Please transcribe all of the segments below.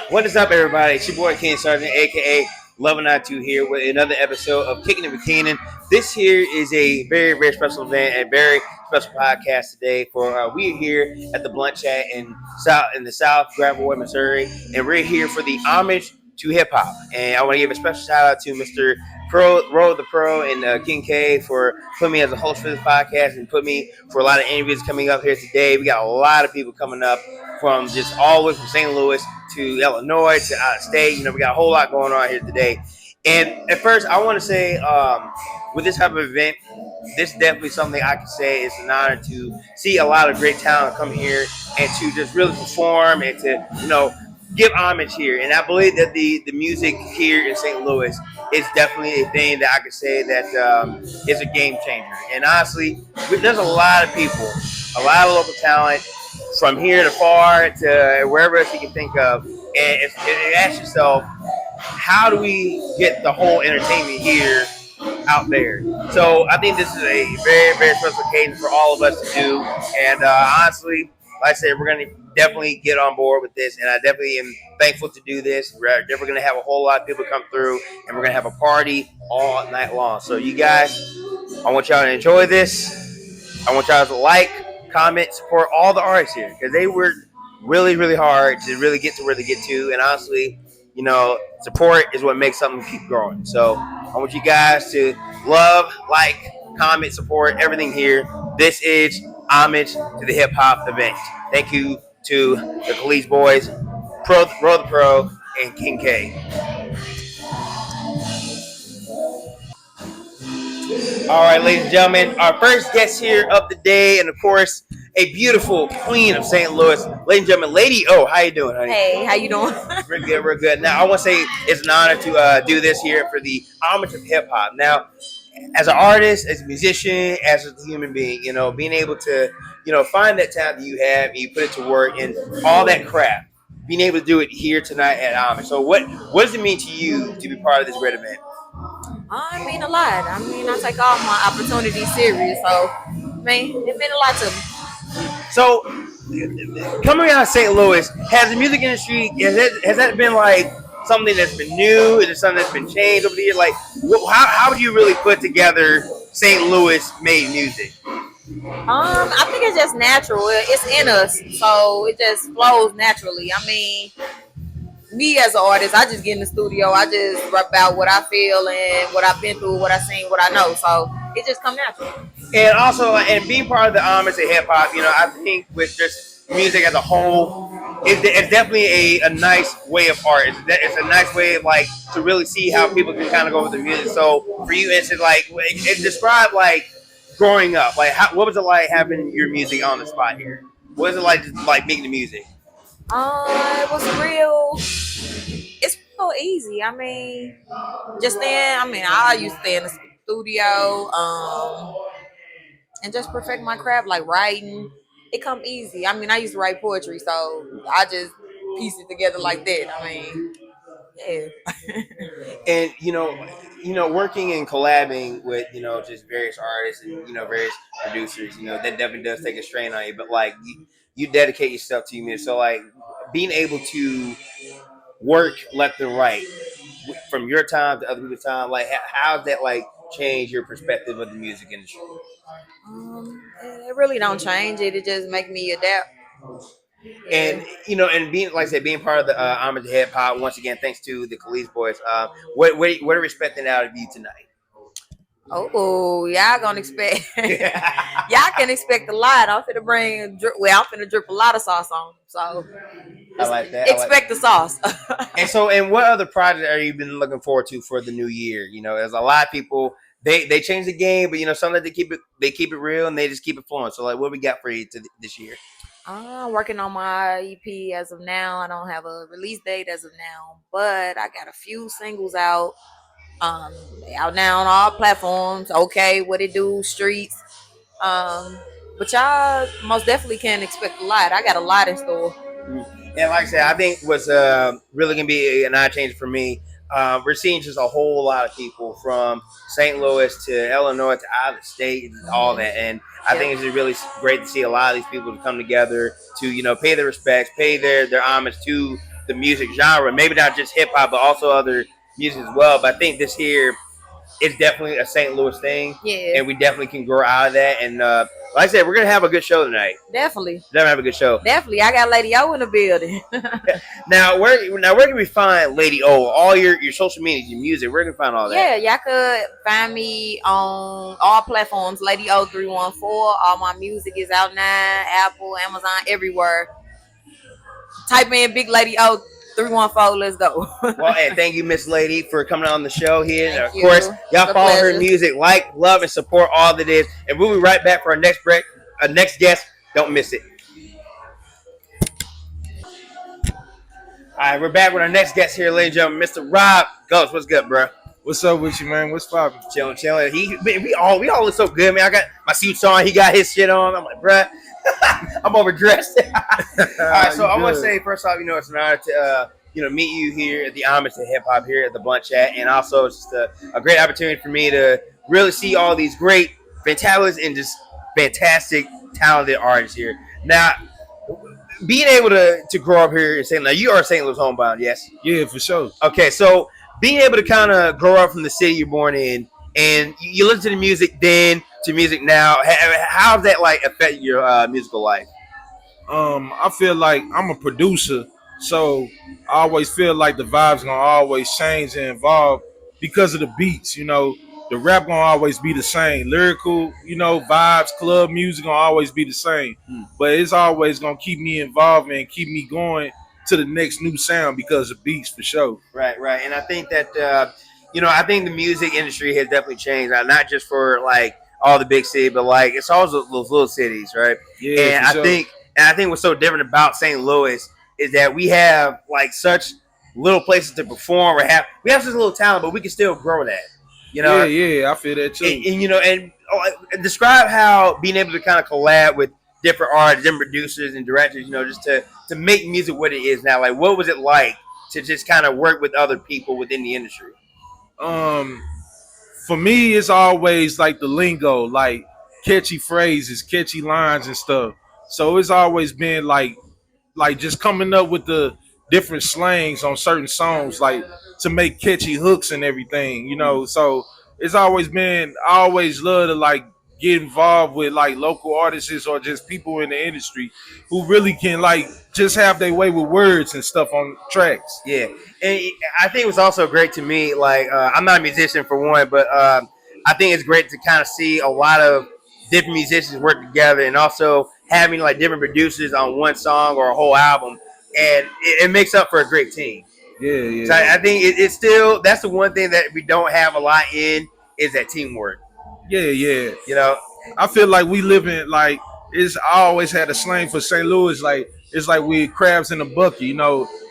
What is up, everybody? It's your boy Ken Sargent, aka Loving I 2 here with another episode of Kicking It with Kenan. This here is a very, very special event, a very special podcast today. We're here at the Blunt Chat in the South Gravois, Missouri, and we're here for the Homage to Hip Hop. And I want to give a special shout out to Mr. Road the Pro and King K for putting me as a host for this podcast and put me for a lot of interviews coming up here today. We got a lot of people coming up from just all the way from St. Louis to Illinois to out of state. We got a whole lot going on here today. And at first, I want to say, with this type of event, this is definitely something I can say is an honor to see a lot of great talent come here and to just really perform and to, give homage here. And I believe that the music here in St. Louis is definitely a thing that I could say that is a game changer. And honestly, there's a lot of people, a lot of local talent from here to far to wherever else you can think of. And ask yourself, how do we get the whole entertainment here out there? So I think this is a very, very special occasion for all of us to do. And honestly, like I said, we're going to definitely get on board with this. And I definitely am thankful to do this. We're definitely going to have a whole lot of people come through. And we're going to have a party all night long. So you guys, I want y'all to enjoy this. I want y'all to like, comment, support all the artists here. Because they work really, really hard to really get to where they get to. And honestly, support is what makes something keep growing. So I want you guys to love, like, comment, support everything here. This is Homage to the Hip Hop event. Thank you to the CaliceBoyz, Road the Pro, and King K. All right, ladies and gentlemen, our first guest here of the day, and of course, a beautiful queen of St. Louis. Ladies and gentlemen, Lady O, how you doing, honey? Hey, how you doing? We're good, we're good. Now, I want to say it's an honor to do this here for the Homage of Hip Hop. Now, as an artist, as a musician, as a human being, being able to, find that talent that you have and you put it to work and all that crap, being able to do it here tonight at Homage. So what does it mean to you to be part of this great event? I mean a lot. I take all my opportunities serious. So, it meant a lot to me. So, coming out of St. Louis, has the music industry, has that been like something that's been new? Is it something that's been changed over the years? Like, how would you really put together St. Louis made music? I think it's just natural. It's in us, so it just flows naturally. Me as an artist, I just get in the studio. I just rap out what I feel and what I've been through, what I've seen, what I know. So it just comes natural. And also, and being part of the Homage to Hip Hop, I think with just music as a whole, it's definitely a nice way of art. It's a nice way of to really see how people can kind of go with the music. So for you, it's describe growing up. What was it like having your music on the spot here? What was it like making the music? It was real. It's real easy. Just then. I used to stay in the studio, and just perfect my craft, like writing. It come easy. I used to write poetry, so I just piece it together like that. Yeah. And working and collabing with just various artists and various producers, that definitely does take a strain on you. But you dedicate yourself to music, so being able to work left and right from your time to other people's time, how's that change your perspective of the music industry? It really don't change it. It just make me adapt. And and being like I said, being part of the Homage to Hip Hop once again, thanks to the CaliceBoyz. What are we expecting out of you tonight? Oh, y'all gonna expect? Y'all can expect a lot. I'm finna drip a lot of sauce on. So I like that. Expect the sauce. And what other project are you been looking forward to for the new year? There's a lot of people. They change the game, but some that they keep it real and they just keep it flowing. So what we got for you this year? I'm working on my EP as of now. I don't have a release date as of now, but I got a few singles out. Out now on all platforms. Okay, what it do, streets. But y'all most definitely can expect a lot. I got a lot in store. And like I said, I think what's really gonna be an eye changer for me. we're seeing just a whole lot of people from St. Louis to Illinois to out of the state and all that. And I think it's just really great to see a lot of these people to come together to, pay their respects, pay their homage to the music genre. Maybe not just hip hop, but also other music as well. But I think this here is definitely a St. Louis thing. Yeah. And we definitely can grow out of that. And like I said, we're going to have a good show tonight. Definitely. Definitely have a good show. Definitely. I got Lady O in the building. Now where can we find Lady O? All your social media, your music, where can we find all that? Yeah, y'all could find me on all platforms, Lady O 314. All my music is out now, Apple, Amazon, everywhere. Type in Big Lady O 314. Let's go. Well, and thank you, Miss Lady, for coming on the show here. And of you. course, y'all It's a follow her pleasure. music, like, love, and support all that is. And we'll be right back for our next break, our next guest. Don't miss it. All right, we're back with our next guest here, ladies and gentlemen, Mr. Rob Ghost. What's good, bro? What's up with you, man? What's poppin'? Chilling. We all look so good, man. I got my suits on. He got his shit on. I'm like, bruh, I'm overdressed. All right, so I want to say first off, it's an honor to meet you here at the Homage to Hip Hop here at the Blunt Chat, and also it's just a great opportunity for me to really see all these great, fantabulous, and just fantastic, talented artists here. Now, being able to grow up here in St. Louis, you are St. Louis homebound, yes? Yeah, for sure. Okay, so being able to kind of grow up from the city you're born in, and you listen to the music then to music now, how's that like affect your musical life? I feel like I'm a producer, so I always feel like the vibes gonna always change and evolve because of the beats. The rap gonna always be the same. Lyrical, vibes, club music gonna always be the same. But it's always gonna keep me involved and keep me going to the next new sound because of beats for sure. Right. And I think that I think the music industry has definitely changed, not just for like all the big cities, but like it's also those little cities, right? Yeah, And for sure. I think what's so different about St. Louis is that we have like such little places to perform, or we have such little talent, but we can still grow that. Yeah, I feel that too. And describe how being able to kind of collab with different artists, different producers and directors, just to make music what it is now. Like, what was it like to just kind of work with other people within the industry? For me, it's always like the lingo, like catchy phrases, catchy lines and stuff. So it's always been like just coming up with the different slangs on certain songs, like to make catchy hooks and everything. So it's always been, I always love to like get involved with like local artists or just people in the industry who really can like just have their way with words and stuff on tracks. Yeah, and I think it was also great to me. Like, I'm not a musician for one, but I think it's great to kind of see a lot of different musicians work together, and also having like different producers on one song or a whole album, and it makes up for a great team. Yeah. So I think it's still, that's the one thing that we don't have a lot in, is that teamwork. Yeah. You know, I feel like we live in like it's. I always had a slang for St. Louis. Like it's like we crabs in a bucket.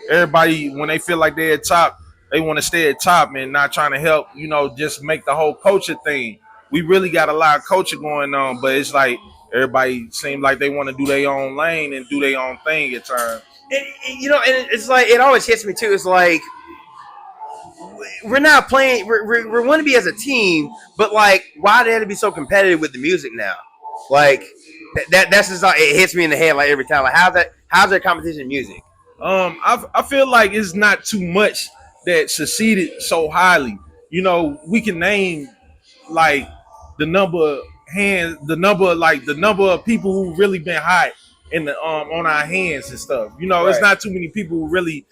Everybody when they feel like they're at top, they want to stay at top and not trying to help. Just make the whole culture thing. We really got a lot of culture going on, but it's like everybody seems like they want to do their own lane and do their own thing at times. and it's like it always hits me too. It's like we're not playing. We want to be as a team, but like, why they have to be so competitive with the music now? Like that's just like, it hits me in the head like every time. Like how's that competition in music? I feel like it's not too much that succeeded so highly. We can name like the number of hands, the number of people who really been hot in the on our hands and stuff. Right. It's not too many people who really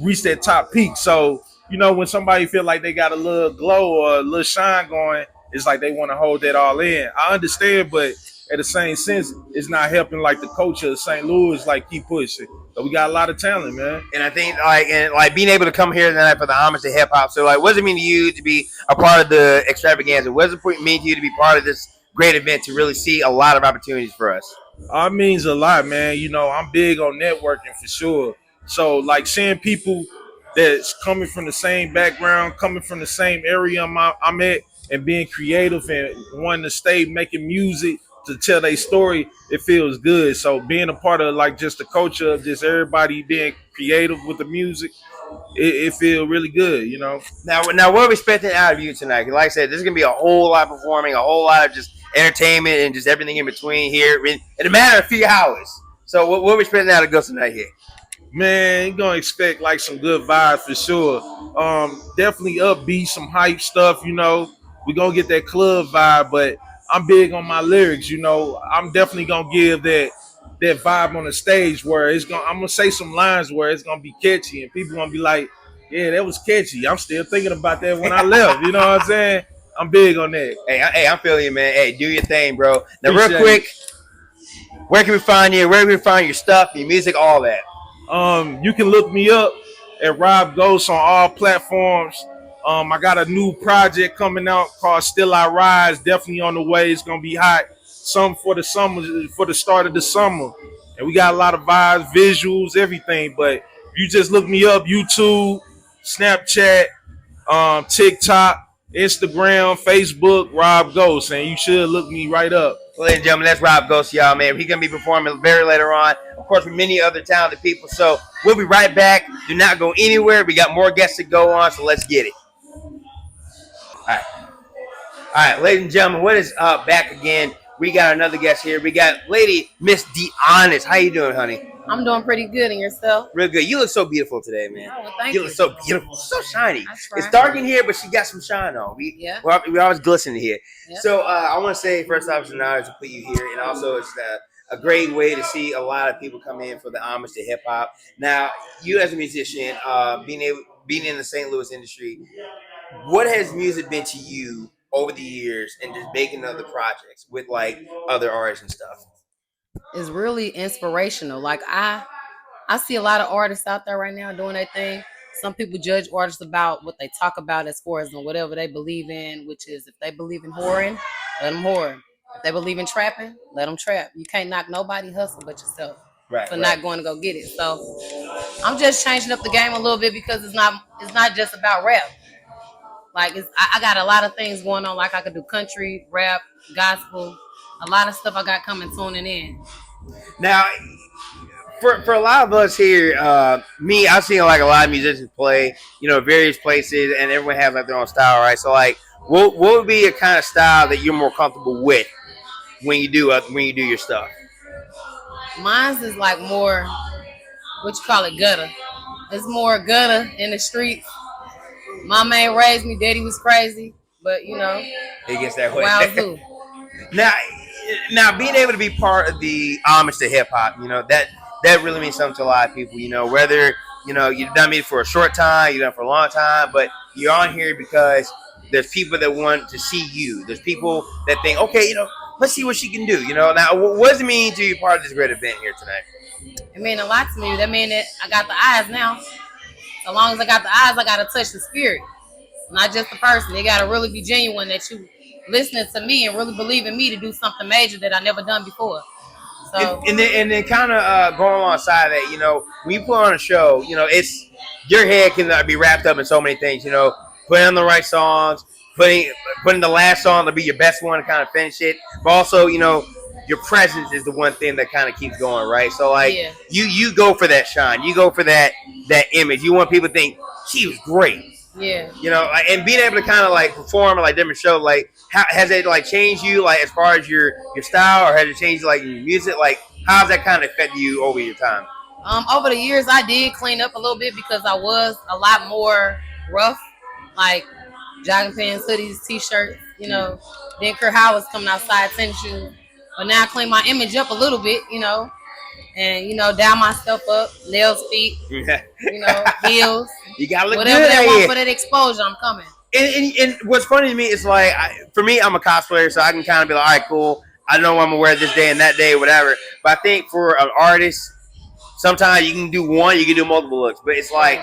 reach that top peak. So when somebody feel like they got a little glow or a little shine going, it's like they want to hold that all in. I understand, but at the same sense, it's not helping like the culture of St. Louis like keep pushing. So we got a lot of talent, man. And I think like being able to come here tonight for the homage to hip hop. So like, what does it mean to you to be a part of the extravaganza? What does it mean to you to be part of this great event to really see a lot of opportunities for us? It means a lot, man. I'm big on networking for sure. So like seeing people that's coming from the same background, coming from the same area I'm at, and being creative and wanting to stay making music to tell their story, it feels good. So being a part of like just the culture of just everybody being creative with the music, it feel really good, you know. Now, what are we expecting out of you tonight? 'Cause like I said, there's gonna be a whole lot of performing, a whole lot of just entertainment, and just everything in between here in a matter of a few hours. So, what are we expecting out of Ghost tonight here? Man, you're gonna expect like some good vibes for sure. Definitely upbeat, some hype stuff, you know. We're gonna get that club vibe, but I'm big on my lyrics, you know. I'm definitely gonna give that vibe on the stage where I'm gonna say some lines where it's gonna be catchy and people gonna be like, yeah, that was catchy. I'm still thinking about that when I left. You know what I'm saying? I'm big on that. Hey, I'm feeling you, man. Hey, do your thing, bro. Now, real Appreciate quick, where can we find you? Where can we find your stuff, your music, all that? You can look me up at Rob Ghost on all platforms. I got a new project coming out called Still I Rise. Definitely on the way. It's gonna be hot. Some for the summer, for the start of the summer, and we got a lot of vibes, visuals, everything. But you just look me up: YouTube, Snapchat, TikTok, Instagram, Facebook, Rob Ghost, and you should look me right up. Ladies and gentlemen, that's Rob Ghost, y'all, man. He's going to be performing very later on, of course, with many other talented people. So we'll be right back. Do not go anywhere. We got more guests to go on, so let's get it. All right. All right, ladies and gentlemen, what is up? Back again. We got another guest here. We got lady Miss D Honest. How you doing, honey? I'm doing pretty good, and yourself? Real good. You look so beautiful today, man. Oh, well, thank You you. look so beautiful, so shiny. That's right. It's dark in here, but she got some shine on. We always glisten here. Yep. So I want to say, first off, it's an honor to put you here, and also it's a great way to see a lot of people come in for the homage to hip hop. Now, you as a musician, being in the St. Louis industry, what has music been to you over the years, and just making other projects with like other artists and stuff? It's really inspirational. Like I see a lot of artists out there right now doing their thing. Some people judge artists about what they talk about as far as whatever they believe in, which is if they believe in whoring, let them whore. If they believe in trapping, let them trap. You can't knock nobody hustle but yourself for not going to go get it. So I'm just changing up the game a little bit because it's not just about rap. Like I got a lot of things going on. Like I could do country, rap, gospel, a lot of stuff I got coming tuning in. Now, for a lot of us here, I've seen like a lot of musicians play, various places, and everyone has like their own style, right? So like, what would be a kind of style that you're more comfortable with when you do your stuff? Mine's is like more, what you call it, gutter. It's more gutter in the streets. Mama ain't raised me, daddy was crazy, but it gets that way. Wowzoo. Now, being able to be part of the homage to hip hop, that really means something to a lot of people. Whether you've done it for a short time, you've done it for a long time, but you're on here because there's people that want to see you. There's people that think, okay, let's see what she can do. Now, what does it mean to be part of this great event here tonight? It means a lot to me. That means that I got the eyes now. So long as I got the eyes, I got to touch the spirit. Not just the person. They got to really be genuine that you listening to me and really believe in me to do something major that I never done before. So and then kind of going alongside that, when you put on a show, it's your head can be wrapped up in so many things. Putting on the right songs, putting the last song to be your best one to kind of finish it, but also your presence is the one thing that kind of keeps going, right? So like you go for that shine, you go for that image. You want people to think she was great. Yeah. And being able to kind of like perform like different shows, like how has it like changed you, like as far as your style, or has it changed like your music? Like how's that kind of affect you over your time? Over the years, I did clean up a little bit because I was a lot more rough, like jogging pants, hoodies, t-shirts. Then Kurt Howard's coming outside, tennis shoes. But now I clean my image up a little bit, and down my stuff up, nails, feet, heels. You gotta look whatever good they want for that exposure. I'm coming. And what's funny to me is like, for me, I'm a cosplayer, so I can kind of be like, all right, cool. I know what I'm gonna wear this day and that day, whatever. But I think for an artist, sometimes you can do one, you can do multiple looks, but it's like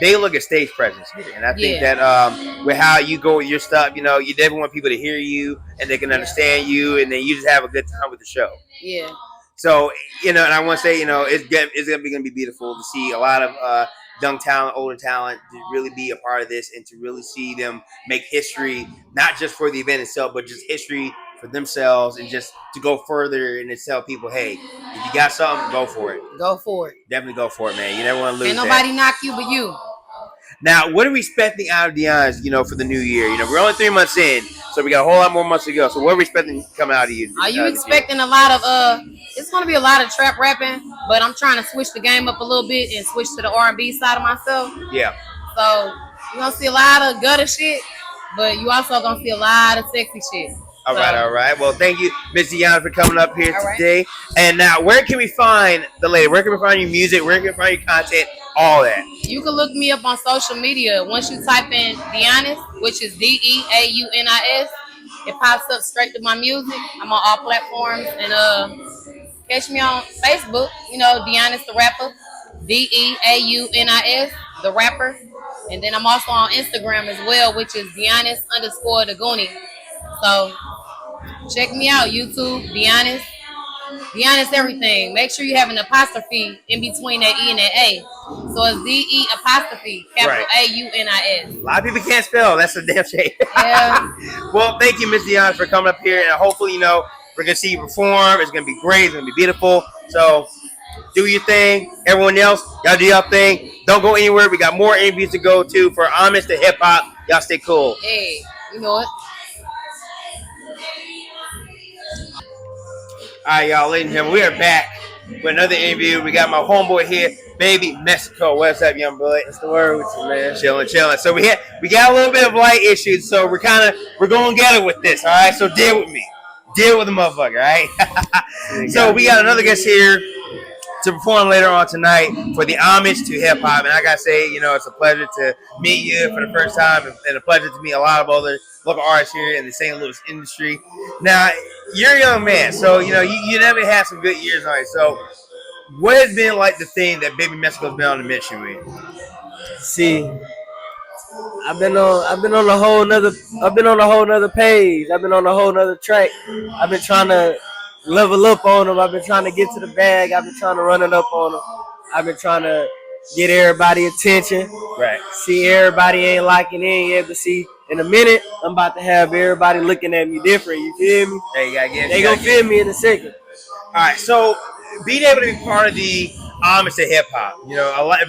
they look at stage presence here, and I think that with how you go with your stuff, you definitely want people to hear you and they can understand you, and then you just have a good time with the show. Yeah. So and I want to say, it's gonna be beautiful to see a lot of young talent, older talent, to really be a part of this and to really see them make history, not just for the event itself, but just history for themselves, and just to go further and to tell people, hey, if you got something, go for it. Go for it. Definitely go for it, man. You never want to lose. Ain't nobody knock you but you. Now, what are we expecting out of Dion's, for the new year? We're only 3 months in, so we got a whole lot more months to go. So what are we expecting to come out of you? Are you expecting a lot of it's gonna be a lot of trap rapping, but I'm trying to switch the game up a little bit and switch to the R&B side of myself. Yeah. So you're gonna see a lot of gutter shit, but you also gonna see a lot of sexy shit. All right. Well, thank you, Miss Deanna, for coming up here All right. today. And now, where can we find the lady? Where can we find your music? Where can we find your content? All that. You can look me up on social media. Once you type in Deaunis, which is DEAUNIS, it pops up straight to my music. I'm on all platforms, and catch me on Facebook. Deaunis the rapper, DEAUNIS the rapper, and then I'm also on Instagram as well, which is Deaunis_Daguni. So check me out, YouTube, Deaunis. Deaunis everything. Make sure you have an apostrophe in between that E and that A. So it's DE apostrophe capital AUNIS. A lot of people can't spell. That's a damn shame. Yeah. Well, thank you, Miss Deanna, for coming up here, and hopefully, we're gonna see you perform. It's gonna be great. It's gonna be beautiful. So do your thing. Everyone else, y'all do your thing. Don't go anywhere. We got more interviews to go to for Homage to Hip Hop. Y'all stay cool. Hey, you know it. All right, y'all, ladies and gentlemen, we are back with another interview. We got my homeboy here, Baby Mexico. What's up, young boy? What's the word with you, man? Chilling. So we got a little bit of light issues, so we're going together with this. All right, so deal with me, deal with the motherfucker. All right. So we got another guest here to perform later on tonight for the Homage to Hip Hop, and I gotta say, it's a pleasure to meet you for the first time, and a pleasure to meet a lot of other local artists here in the St. Louis industry. Now, you're a young man, so you never had some good years on it. So, what has been like the thing that Baby Mexico's been on the mission with? See, I've been on a whole nother page. I've been on a whole nother track. I've been trying to level up on them. I've been trying to get to the bag. I've been trying to run it up on them. I've been trying to get everybody attention. Right. See, everybody ain't liking it yet, but see, in a minute, I'm about to have everybody looking at me different. You feel me? Hey, you gotta get. They gonna feel me in a second. All right, so being able to be part of the Homage to Hip Hop,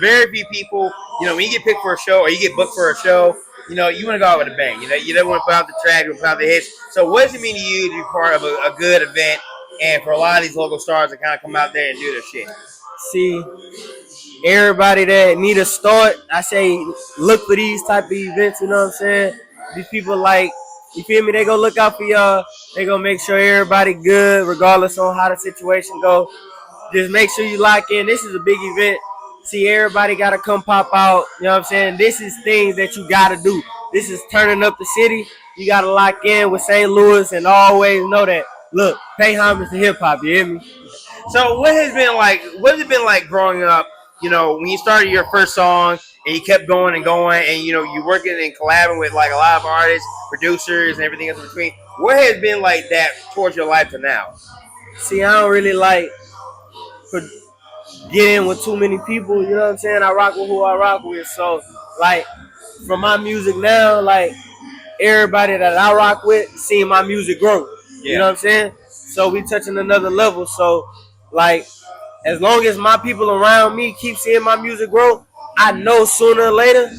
very few people, when you get picked for a show or you get booked for a show, you want to go out with a bang. You don't want to put out the track, you want to put out the hits. So, what does it mean to you to be part of a good event, and for a lot of these local stars to kind of come out there and do their shit? See, everybody that need a start, I say look for these type of events. You know what I'm saying? These people you feel me? They gonna look out for y'all. They gonna make sure everybody good, regardless on how the situation go. Just make sure you lock in. This is a big event. See, everybody gotta come pop out. You know what I'm saying? This is things that you gotta do. This is turning up the city. You gotta lock in with St. Louis and always know that. Look, pay homage to hip hop. You hear me? So, what has it been like growing up? When you started your first song and you kept going and going, and you're working and collabing with like a lot of artists, producers, and everything else in between. What has been like that towards your life to now? See, I don't really get in with too many people. You know what I'm saying? I rock with who I rock with. So, from my music now, everybody that I rock with, seeing my music grow. You know what I'm saying? So we touching another level. So, as long as my people around me keep seeing my music grow, I know sooner or later,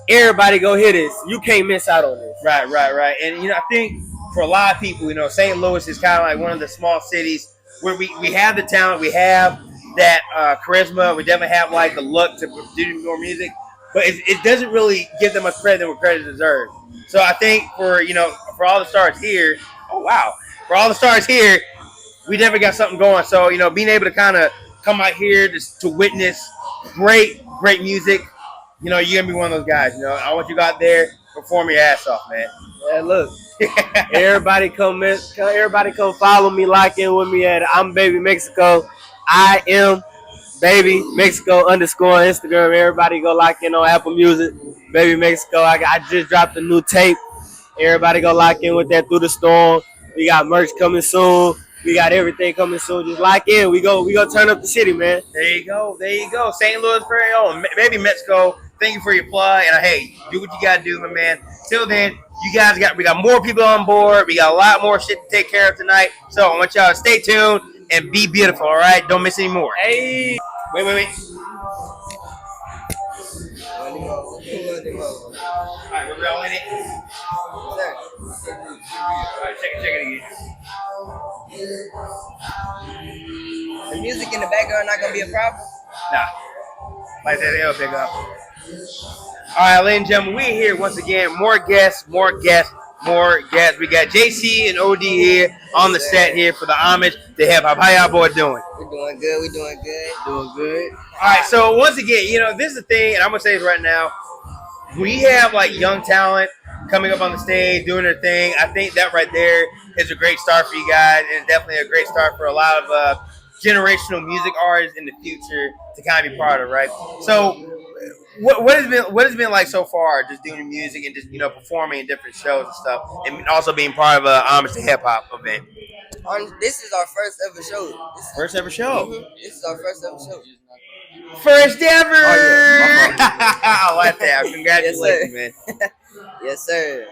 everybody go hear this. You can't miss out on this. Right. And, I think for a lot of people, St. Louis is kind of like one of the small cities where we have the talent, we have that charisma, we definitely have the look to do more music, but it doesn't really give them much credit than what credit deserves. So I think for all the stars here, for all the stars here, we definitely got something going. So, being able to kind of come out here just to witness great music, you're going to be one of those guys. I want you to go out there, perform your ass off, man. Yeah, look, everybody come follow me, lock in with me at I'm Baby Mexico. I am Baby Mexico _ Instagram. Everybody go lock in on Apple Music. Baby Mexico. I just dropped a new tape. Everybody go lock in with that through the storm. We got merch coming soon. We got everything coming soon. Just lock in. We go turn up the city, man. There you go. St. Louis very own. Baby Mexico. Thank you for your plug. And hey, do what you gotta do, my man. Till then, we got more people on board. We got a lot more shit to take care of tonight. So I want y'all to stay tuned and be beautiful, all right? Don't miss any more. Hey. Wait. Alright, we're all in it. Sir. Alright, check it again. The music in the background not gonna be a problem. Nah. Like that, they'll pick up. Alright, ladies and gentlemen, we're here once again. More guests. We got JC and OD here on the set here for the homage to hip-hop. How y'all boys doing? We're doing good. Doing good. Alright, so once again, this is the thing, and I'm going to say this right now. We have, young talent coming up on the stage, doing their thing. I think that right there is a great start for you guys, and definitely a great start for a lot of generational music artists in the future to kind of be part of, right? So, what has been like so far, just doing music and just performing in different shows and stuff, and also being part of a homage to hip hop event. This is our first ever show. First ever show. Mm-hmm. This is our first ever show. First ever. Oh, yeah. I like that. Congratulations, Yes, man. Yes, sir.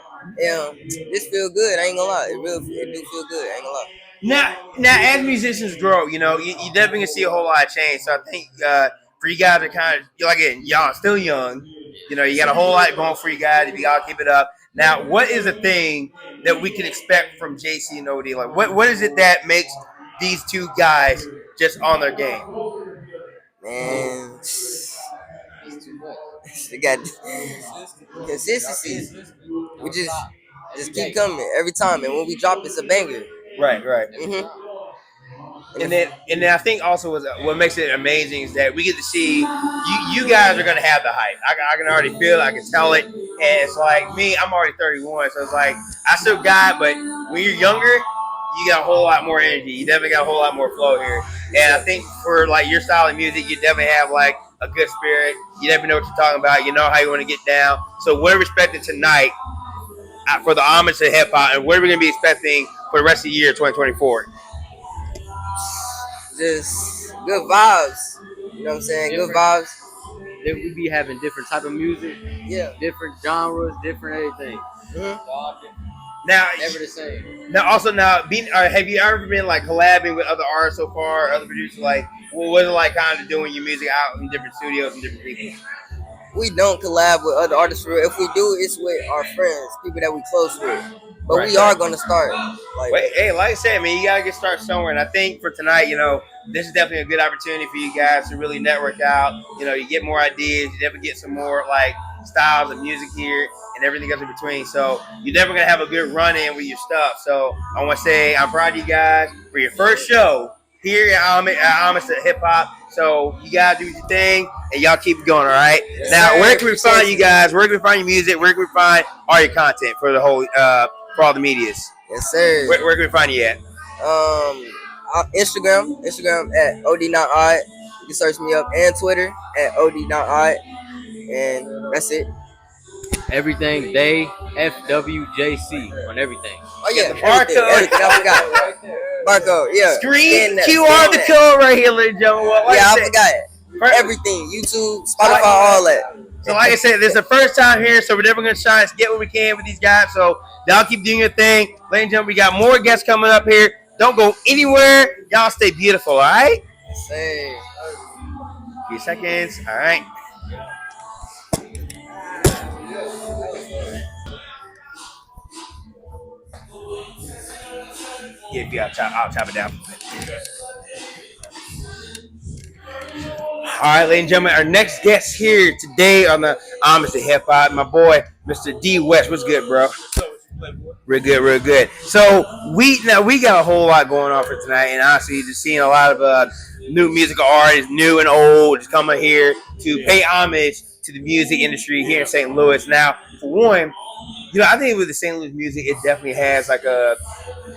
This feel good. I ain't gonna lie. It do feel good. I ain't gonna lie. Now, as musicians grow, you definitely gonna see a whole lot of change. So I think for you guys to kind of, again, y'all still young. You got a whole lot going for you guys if you all keep it up. Now, what is the thing that we can expect from JC and OD? Like, what is it that makes these two guys just on their game? Man, they got consistency. We just keep coming every time, and when we drop, it's a banger. Right. Mm-hmm. And then I think also what makes it amazing is that we get to see you guys are gonna have the hype. I can already feel it. I can tell it. And it's like me, I'm already 31, so it's like I still got, but when you're younger, you got a whole lot more energy. You definitely got a whole lot more flow here. And I think for your style of music, you definitely have a good spirit. You definitely know what you're talking about. You know how you want to get down. So what are we expecting tonight for the homage to hip hop, and what are we gonna be expecting for the rest of the year, 2024? Just good vibes. You know what I'm saying? Good vibes. We be having different type of music, different genres, different everything. Mm-hmm. Now, Never the same. Have you ever been collabing with other artists so far, other producers? What was it like kind of doing your music out in different studios and different people? We don't collab with other artists for real. If we do, it's with our friends, people that we close with. But we are gonna start. Like I said, man, you gotta get started somewhere. And I think for tonight, this is definitely a good opportunity for you guys to really network out. You get more ideas. You definitely get some more styles of music here and everything else in between. So you're definitely gonna have a good run in with your stuff. So I want to say I'm proud of you guys for your first show here at Homage to Hip Hop. So you guys do your thing and y'all keep it going, all right? Yes, now, sir. where can we find you guys? Where can we find your music? Where can we find all your content for the whole for all the medias? Yes, sir. Where can we find you at? Instagram at OD.odd. You can search me up, and Twitter at OD.odd. And that's it. Everything they FWJC on everything. Oh yeah, barcode. everything. I forgot. Barcode, yeah. Screen Scan QR that. the code right here, ladies and gentlemen. I forgot it. Everything. YouTube, Spotify, all that. So like I said, this is the first time here, so we're definitely gonna try and get what we can with these guys. So y'all keep doing your thing. Ladies and gentlemen, we got more guests coming up here. Don't go anywhere. Y'all stay beautiful, all right? Say. A few seconds. All right. Yeah, I'll chop it down. All right, ladies and gentlemen, our next guest here today on the Homage to Hip Hop, my boy, Mr. D West. What's good, bro? Real good. So we got a whole lot going on for tonight, and honestly, just seeing a lot of new musical artists, new and old, just coming here to pay homage to the music industry here in St. Louis. Now, for one, I think with the St. Louis music, it definitely has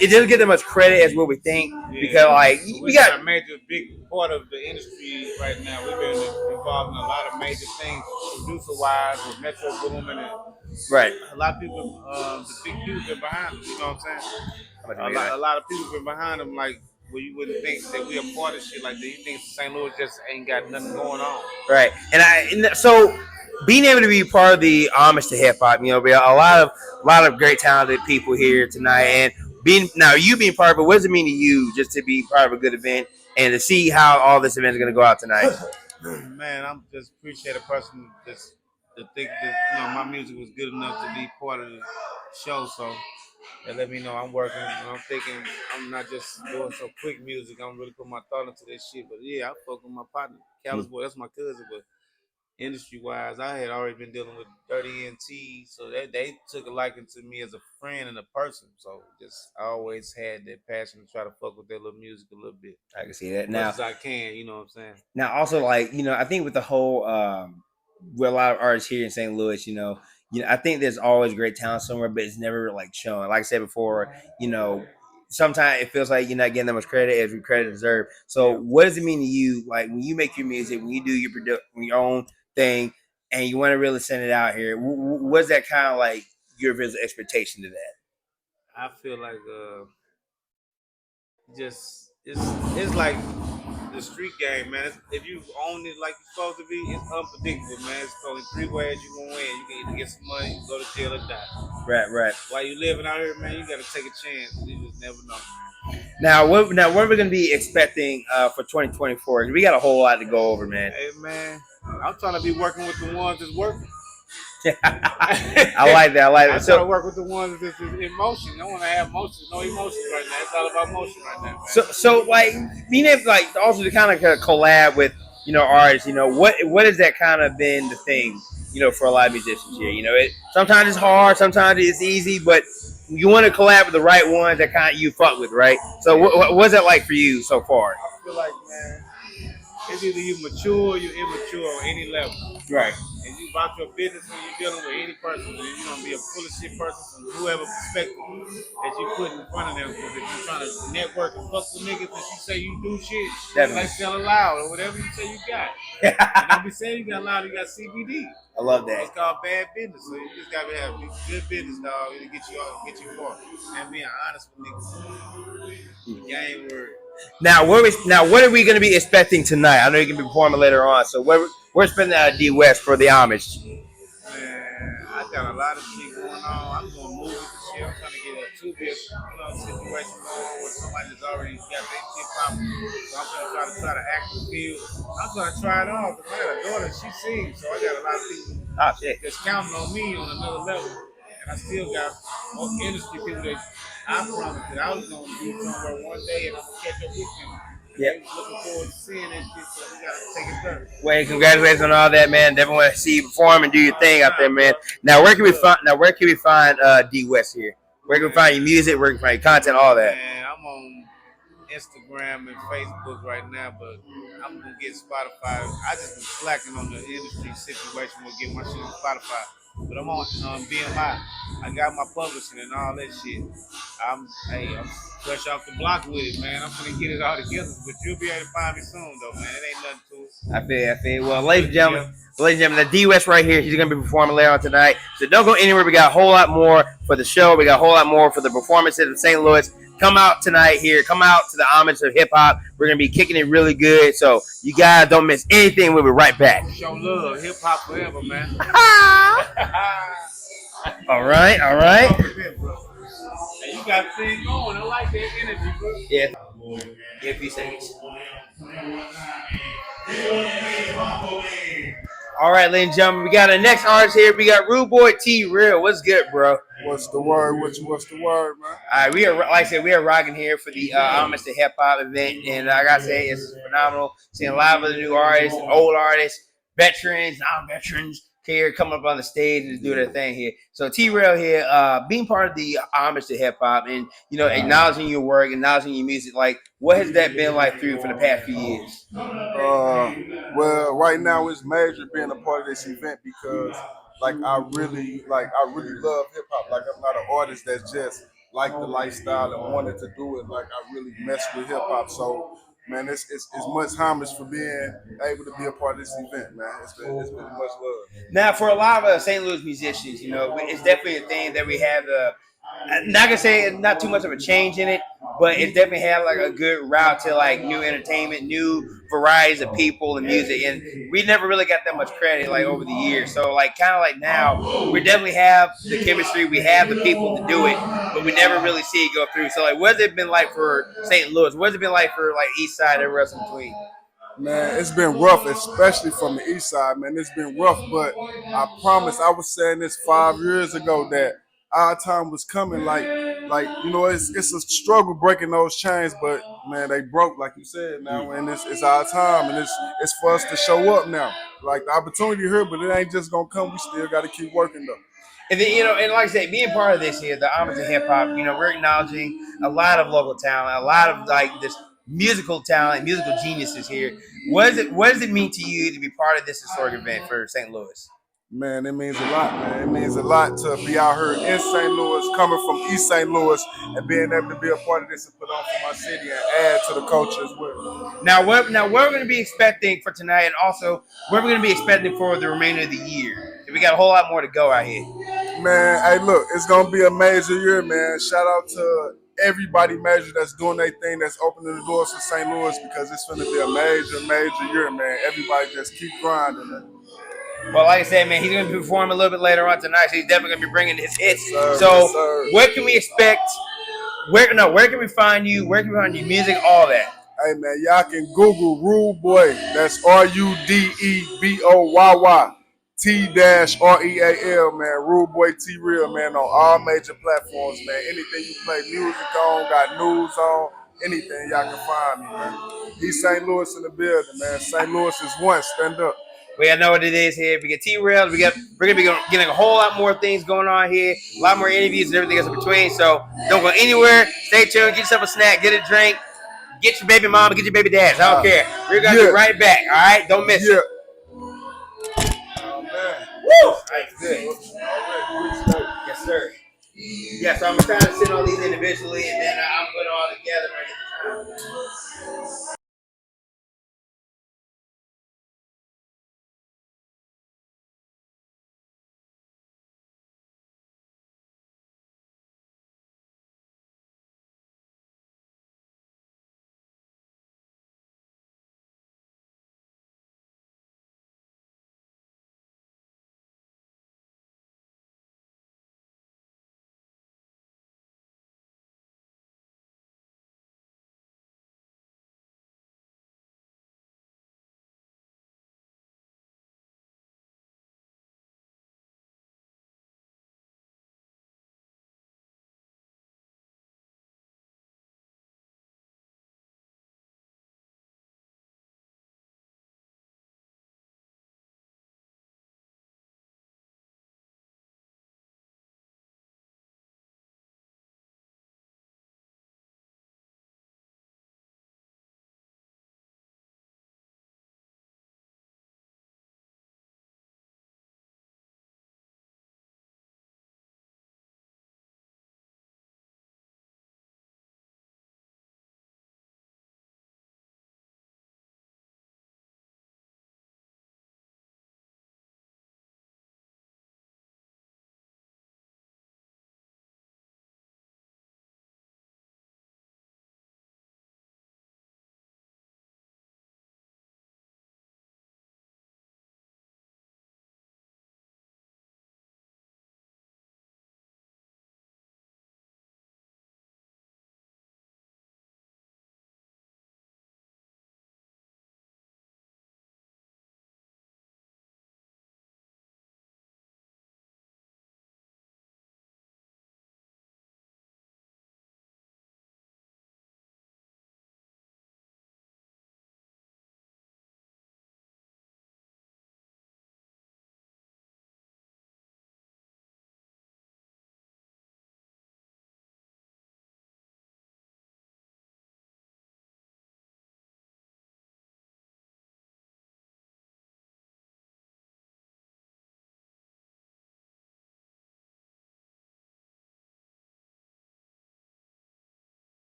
it doesn't get that much credit as what we think because we got a major big part of the industry right now. We've been involved in a lot of major things, producer wise, with Metro Boomin, and right. A lot of people, the big people been behind them. You know what I'm saying? A lot of people been behind them, where you wouldn't think that we a part of shit like that. You think St. Louis just ain't got nothing going on, right? So being able to be part of the homage to hip hop, we have a lot of great talented people here tonight, and you being part of it, what does it mean to you just to be part of a good event and to see how all this event is going to go out tonight? man. I'm just appreciate a person to think that my music was good enough to be part of the show. So they let me know I'm working. And I'm thinking I'm not just doing some quick music. I'm really putting my thought into this shit. But yeah, I fuck with my partner, CaliceBoyz. That's my cousin, but industry wise, I had already been dealing with Dirty NT, so they took a liking to me as a friend and a person. So just I always had that passion to try to fuck with their little music a little bit. I can see that As now. much as I can, you know what I'm saying? Now, also, like, I think with the whole, with a lot of artists here in St. Louis, I think there's always great talent somewhere, but it's never like shown. Like I said before, sometimes it feels like you're not getting that much credit as we credit deserve. So, what does it mean to you, like when you make your music, when you do your own thing, and you want to really send it out here? What's that kind of like your visual expectation to that? I feel like just it's like the street game, man. If you own it like you're supposed to be, it's unpredictable, man. It's only 3 ways you gonna win. You can either get some money, you go to jail, or die. Right. While you living out here, man, you gotta take a chance. You just never know. Now, what are we going to be expecting for 2024? We got a whole lot to go over, man. Hey, man, I'm trying to be working with the ones that's working. I like that. I try to work with the ones that's in motion. I want to have motion, no emotion right now. It's all about motion right now, man. So like, being able like also to kind of collab with artists. What has that kind of been the thing for a lot of musicians here? Sometimes it's hard, sometimes it's easy, but you want to collab with the right ones that kind of you fuck with, right? So what's that like for you so far? I feel like, man, it's either you mature or you immature on any level. Right. And you about your business when you're dealing with any person. And you're going to be a full of shit person from whoever perspective that you put in front of them. Because if you're trying to network and fuck with niggas and you say you do shit, like selling loud or whatever you say you got. And don't be saying you got loud, you got CBD. I love that. It's called bad business. So you just got to have good business, dog, to get you far. And being honest with niggas. Game word. Now, what are we going to be expecting tonight? I know you're going to be performing later on. So we're spending out of D West for the homage. Man, I got a lot of shit going on. I'm doing movies and shit. I'm trying to get a two-bit situation going with somebody that's already got their shit popping. So I'm going to try to act the field. I'm going to try it on because I got a daughter. She sings. So I got a lot of people that's counting on me on another level. And I still got more industry people that I promised that I was going to do somewhere one day and I'm going to catch up with them. Yeah. Looking forward to seeing that shit, so we got to take it further. Well, congratulations on all that, man. Definitely want to see you perform and do your thing out there, man. Now, where can we find D West here? Where can we find your music? Where can we find your content? All that. Man, I'm on Instagram and Facebook right now, but I'm gonna get Spotify. I just been slacking on the industry situation with getting my shit on Spotify. But I'm on BMI. I got my publishing and all that shit. I'm fresh off the block with it, man. I'm gonna get it all together. But you'll be able to find me soon, though, man. It ain't nothing to it. I feel. Well, ladies and gentlemen, the D West right here. He's gonna be performing later on tonight. So don't go anywhere. We got a whole lot more for the show. We got a whole lot more for the performances in St. Louis. Come out tonight here. Come out to the homage of hip hop. We're gonna be kicking it really good. So you guys don't miss anything. We'll be right back. Show love, hip hop forever, man. All right. Hey, you got things going. I like that energy, bro. Yeah. Give a few seconds. All right, ladies and gentlemen, we got our next artist here. We got Rude Boy T Real. What's good, bro? What's the word? What's the word, man? All right, we are rocking here for the homage to hip hop event, and like I say, it's phenomenal. Seeing a lot of the new artists, old artists, veterans, non-veterans here come up on the stage and do their thing here. So T Real here, being part of the homage to hip hop, and acknowledging your work, acknowledging your music. Like, what has that been like for you for the past few years? Well, right now it's major being a part of this event because, I really love hip hop. Like, I'm not an artist that's just like the lifestyle and wanted to do it. Like, I really mess with hip hop. So, man, it's much homage for being able to be a part of this event, man. It's been much love. Now, for a lot of St. Louis musicians, it's definitely a thing that we have. Not gonna say not too much of a change in it, but it's definitely had like a good route to like new entertainment, new varieties of people and music, and we never really got that much credit like over the years. So like kind of like now, we definitely have the chemistry, we have the people to do it, but we never really see it go through. So like, what's it been like for St. Louis? What's it been like for like East Side and everywhere else in between? Man, it's been rough, especially from the east side, man. It's been rough, but I promise, I was saying this 5 years ago that our time was coming. Like it's a struggle breaking those chains, but man, they broke, like you said now, and it's our time, and it's for us to show up now. Like the opportunity here, but it ain't just gonna come. We still got to keep working though. And then, and like I say, being part of this here, the Homage to Hip Hop, we're acknowledging a lot of local talent, a lot of like this musical talent, musical geniuses here. What does it mean to you to be part of this historic event for St. Louis? Man, it means a lot, man. It means a lot to be out here in St. Louis, coming from East St. Louis, and being able to be a part of this and put on for my city and add to the culture as well. Now, what we're going to be expecting for tonight, and also what we're going to be expecting for the remainder of the year. We got a whole lot more to go out here. Man, hey, look, it's gonna be a major year, man. Shout out to everybody major that's doing their thing, that's opening the doors for St. Louis, because it's gonna be a major year, man. Everybody just keep grinding, man. Well, like I said, man, he's going to be performing a little bit later on tonight, so he's definitely going to be bringing his hits. Yes, sir. So, Yes, sir. what can we expect? Where can we find you? Where can we find your music? All that. Hey, man, y'all can Google Rude Boy. That's RUDEBOYY. T-REAL, man. Rude Boy T Real, man, on all major platforms, man. Anything you play music on, got news on, anything, y'all can find me, man. East St. Louis in the building, man. St. Louis is one. Stand up. We gotta know what it is here. We get T-Rails. We're gonna be getting a whole lot more things going on here. A lot more interviews and everything else in between. So don't go anywhere. Stay tuned. Get yourself a snack. Get a drink. Get your baby mama. Get your baby dad. I don't care. We're gonna be right back. All right. Don't miss it. Oh man. Woo! That's good. Yes, sir. Yeah. So I'm trying to send all these individually, and then I'm put it all together.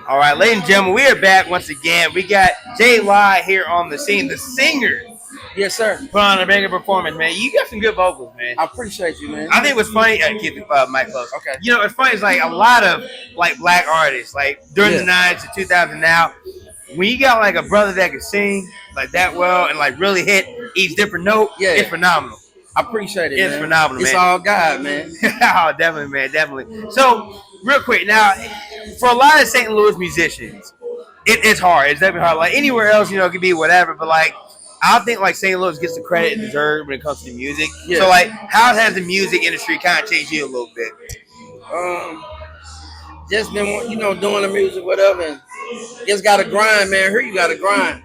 All right, ladies and gentlemen, we are back once again. We got Jay Lai here on the scene, the singer. Yes, sir. Put on a bigger performance, man. You got some good vocals, man. I appreciate you, man. I think what's funny, keep the mic close. Okay. You know, what's funny is like a lot of like black artists, like during the 90s to 2000 now, when you got like a brother that can sing like that well and like really hit each different note, it's phenomenal. I appreciate it. It's phenomenal, man. It's all God, man. Oh, definitely, man, definitely. So, real quick, now, for a lot of St. Louis musicians, it's hard. It's definitely hard. Like anywhere else, you know, it could be whatever, but like, I think like St. Louis gets the credit it deserves when it comes to music. Yeah. So, like, how has the music industry kind of changed you a little bit? Just been, you know, doing the music, whatever, and just got to grind, man. Here you got to grind.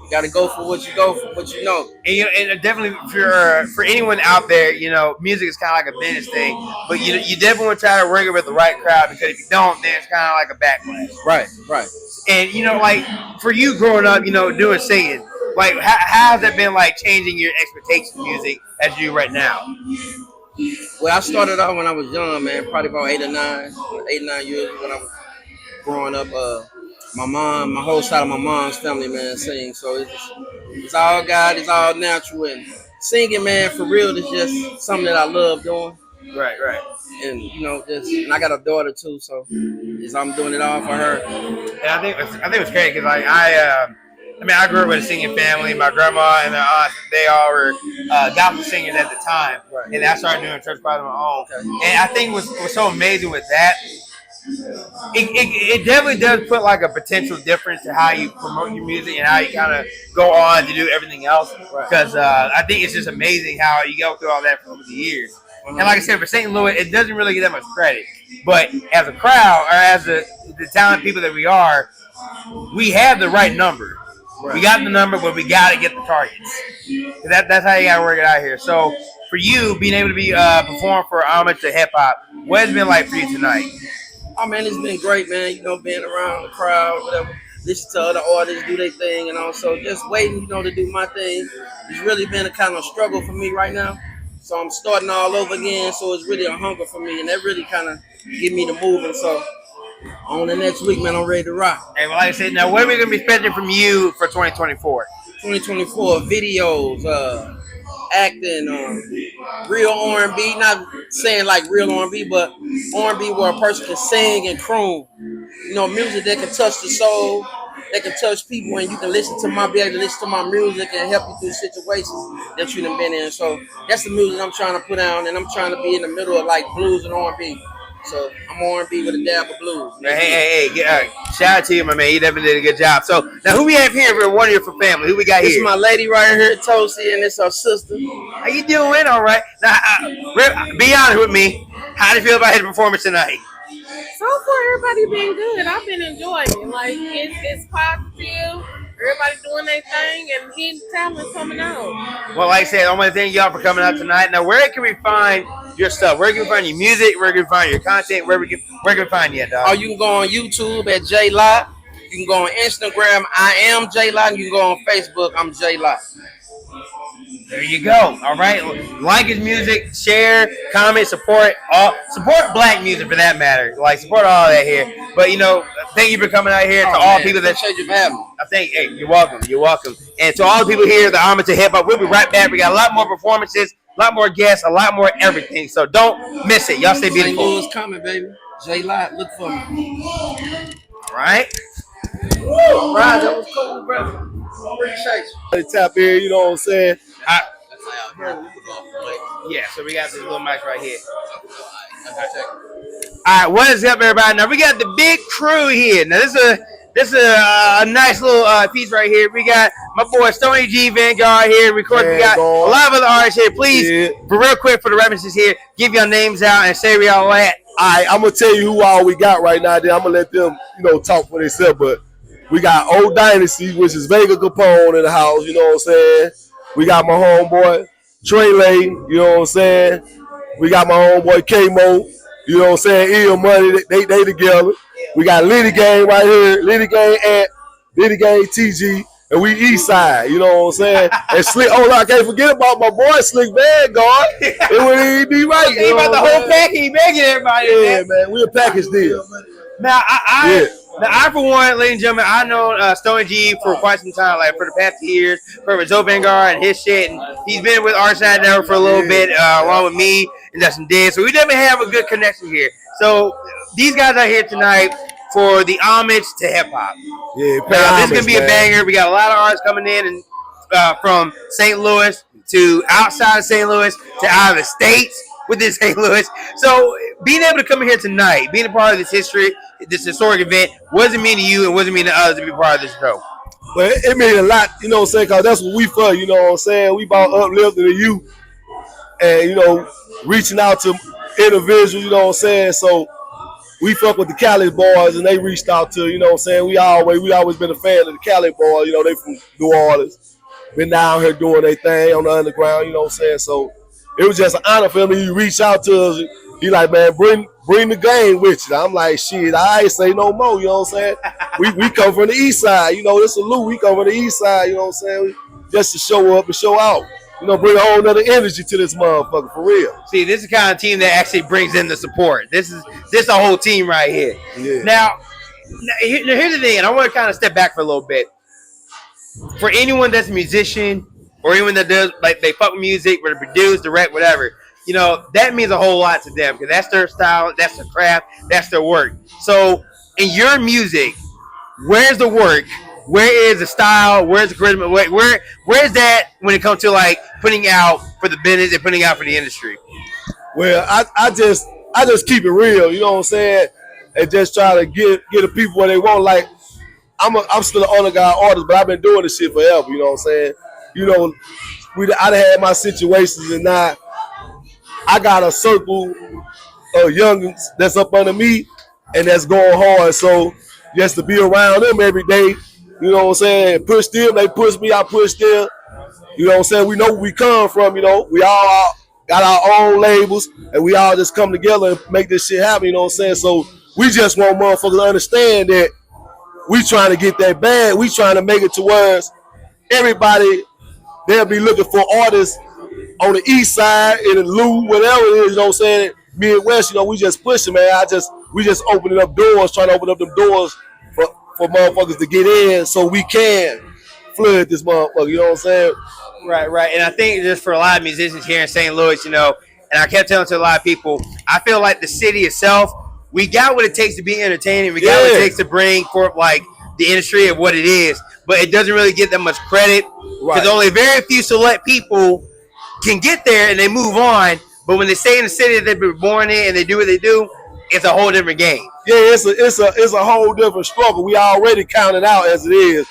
You got to go for what you go for, what you know. And, you know, and definitely for anyone out there, you know, music is kind of like a business thing, but you definitely want to try to work it with the right crowd, because if you don't, then it's kind of like a backlash. Right. And, you know, like, for you growing up, you know, doing singing, like, how has that been, like, changing your expectations of music as you do right now? Well, I started out when I was young, man, probably about 8 or 9 years when I was growing up. My whole side of my mom's family, man, sings. So it's all God, it's all natural. And singing, man, for real, is just something that I love doing. Right. And, you know, and I got a daughter, too, so I'm doing it all for her. And I think it's great because, like, I grew up with a singing family. My grandma and my aunt, they all were gospel singers at the time. Right. And I started doing church choir on my own. Okay. And I think what's so amazing with that, it definitely does put like a potential difference to how you promote your music and how you kind of go on to do everything else. Because I think it's just amazing how you go through all that for over the years. And like I said, for St. Louis, it doesn't really get that much credit. But as a crowd, or as the talented people that we are, we have the right number. Right. We got the number, but we got to get the targets. That's how you got to work it out here. So for you, being able to be perform for Homage to HipHop, what has it been like for you tonight? Oh, man, it's been great, man. You know, being around the crowd, whatever. Listen to other artists do their thing, and also just waiting, you know, to do my thing. It's really been a kind of struggle for me right now. So I'm starting all over again, so it's really a hunger for me, and that really kind of get me to moving. So on the next week, man, I'm ready to rock. Hey, well, like I said, now what are we going to be expecting from you for 2024? 2024, videos, acting, real R&B, not saying like real R&B, but R&B where a person can sing and croon. You know, music that can touch the soul, that can touch people, and you can be able to listen to my music and help you through situations that you done been in. So that's the music I'm trying to put out, and I'm trying to be in the middle of like blues and R&B. So I'm R&B with a dab of blues. Hey, shout out to you, my man. You definitely did a good job. So now who we have here for one year for family? Who we got here? This is my lady right here, Tosi, and it's her sister. How you doing? All right. Now, be honest with me. How do you feel about his performance tonight? So far, everybody been good. I've been enjoying it. Like, it's positive. Everybody doing their thing and hidden talent coming out. Well, like I said, I want to thank y'all for coming out tonight. Now, where can we find your stuff? Where can we find your music? Where can we find your content? Where can we find you at, dog? Oh, you can go on YouTube at J Lot. You can go on Instagram, I am J Lot. You can go on Facebook, I'm J Lot. There you go. All right. Like his music, share, comment, support black music for that matter. Like, support all that here. But, you know, thank you for coming out here to all people that appreciate you for having me. I think, hey, you're welcome. You're welcome. And to all the people here, the Homage to HipHop, we'll be right back. We got a lot more performances, a lot more guests, a lot more everything. So don't miss it. Y'all stay beautiful. St. Louis coming, baby. J Lot, look for me. All right. All right, that was cool, brother. Appreciate you. Tap here, you know what I'm saying? Yeah, so we got this little mic right here. All right, what is up, everybody? Now we got the big crew here. Now this is a nice little piece right here. We got my boy Stoney G Vanguard here. We got a lot of other artists here. Please, for real quick, for the references here, give your names out and say where y'all at. All right, I'm gonna tell you who all we got right now. Then I'm gonna let them, talk for themselves. But we got Old Dynasty, which is Vega Capone in the house. You know what I'm saying? We got my homeboy Trey Lane. You know what I'm saying? We got my homeboy K-Mo. You know what I'm saying? Ill Money. They together. We got Liddy Gang right here. Liddy Gang TG. and we east side, you know what I'm saying? And Slick, I can't forget about my boy Slick Vanguard. It would be right. He about the whole package. He begging everybody. Yeah, man, we a package deal. Now, I for one, ladies and gentlemen, I know Stone G for quite some time, like for the past 2 years, for Zoe Vanguard and his shit, and he's been with Artside Network for a little bit, along with me and Justin Diz. So we definitely have a good connection here. So these guys are here tonight for the homage to hip hop. Yeah, now, this is gonna be a banger. We got a lot of artists coming in, and from St. Louis to outside of St. Louis to out of the states within St. Louis. So being able to come in here tonight, being a part of this history, this historic event, what does it mean to you and what does it mean to others to be part of this show? Well, it means a lot, you know what I'm saying, because that's what we for, you know what I'm saying? We about uplifting the youth and, you know, reaching out to individuals, you know what I'm saying? So we fuck with the CaliceBoyz and they reached out to, you know what I'm saying? We always been a fan of the CaliceBoyz, you know, they from New Orleans. Been down here doing their thing on the underground, you know what I'm saying? So it was just an honor for him. He reached out to us. He like, man, bring the game with you. I'm like, shit, I ain't say no more, you know what I'm saying? we come from the east side, you know, this is Lou. We come from the east side, you know what I'm saying? Just to show up and show out. You know, bring a whole nother energy to this motherfucker, for real. See, this is the kind of team that actually brings in the support. This is a whole team right here. Yeah. Now, here's the thing, and I want to kind of step back for a little bit. For anyone that's a musician or anyone that does, like, they fuck with music, whether produce, direct, whatever, you know, that means a whole lot to them because that's their style, that's their craft, that's their work. So, in your music, where's the work? Where is the style? Where's the charisma? Where's that when it comes to like putting out for the business and putting out for the industry? Well, I just keep it real, you know what I'm saying, and just try to get the people what they want. Like I'm still an honor guy artist, but I've been doing this shit forever. You know what I'm saying? You know, I done had my situations, and now I got a circle of youngins that's up under me, and that's going hard. So just to be around them every day. You know what I'm saying? Push them, they push me, I push them. You know what I'm saying? We know where we come from, you know. We all got our own labels, and we all just come together and make this shit happen, you know what I'm saying? So we just want motherfuckers to understand that we trying to get that bag. We trying to make it to where everybody, they'll be looking for artists on the east side, in the Lou, whatever it is, you know what I'm saying? Midwest, you know, we just pushing, man. We just opening up doors, trying to open up them doors for motherfuckers to get in so we can flood this motherfucker, you know what I'm saying? Right. And I think just for a lot of musicians here in St. Louis, you know, and I kept telling to a lot of people, I feel like the city itself, we got what it takes to be entertaining. We got what it takes to bring forth like the industry of what it is, but it doesn't really get that much credit because only very few select people can get there and they move on. But when they stay in the city that they've been born in and they do what they do, it's a whole different game. Yeah, it's a whole different struggle. We already counted out as it is,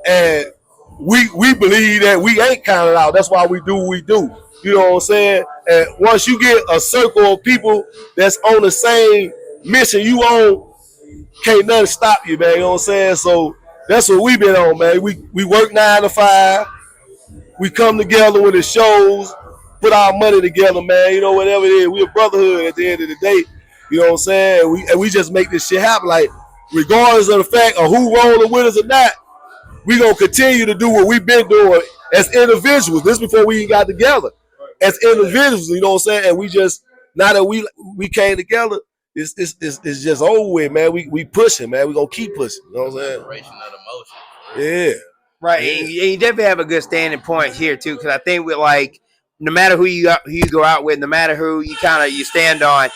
and we believe that we ain't counted out. That's why we do what we do. You know what I'm saying? And once you get a circle of people that's on the same mission you on, can't nothing stop you, man. You know what I'm saying? So that's what we been on, man. We work 9 to 5. We come together with the shows, put our money together, man. You know, whatever it is, we a brotherhood at the end of the day. You know what I'm saying? We just make this shit happen. Like, regardless of the fact of who rolling with us or not, we gonna continue to do what we've been doing as individuals. This before we even got together. As individuals, you know what I'm saying? And we just, now that we came together, it's just over with, man. We pushing, man. We gonna keep pushing. You know what I'm saying? Celebration of the motion. Yeah. Right. Yeah. And you definitely have a good standing point here too, because I think with like, no matter who you go out with, no matter who you stand on,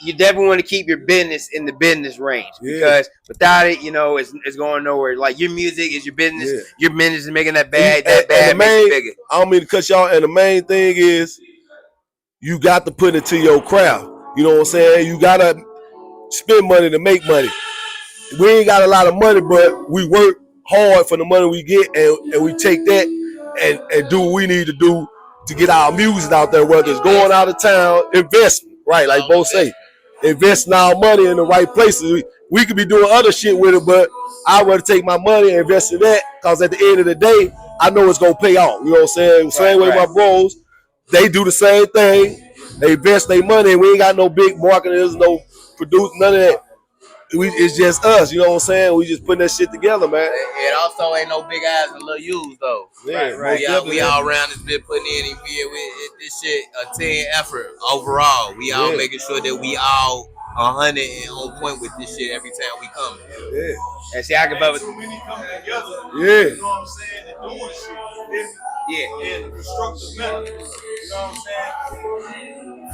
you definitely want to keep your business in the business range because without it, you know, it's going nowhere. Like your music is your business. Yeah. Your business is making that bag. That bag makes it bigger. I don't mean to cut y'all. And the main thing is you got to put it to your craft. You know what I'm saying? You got to spend money to make money. We ain't got a lot of money, but we work hard for the money we get, and we take that and do what we need to do to get our music out there, whether it's going out of town, investment, right? Like both say. Investing our money in the right places. We could be doing other shit with it, but I'd rather take my money and invest in that because at the end of the day, I know it's going to pay off. You know what I'm saying? Same way my bros, they do the same thing. They invest their money, and we ain't got no big marketers, no producers, none of that. it's just us. You know what I'm saying? We just putting that shit together, man. It also ain't no big eyes and little U's though. Yeah, Right. We all around this bit putting in and this shit a team effort overall. We all making sure that we all 100 and on point with this shit every time we come. Yeah. And see, I can love it. Yeah. You know what I'm saying? And doing shit. Yeah. In a constructive manner. You know what I'm saying?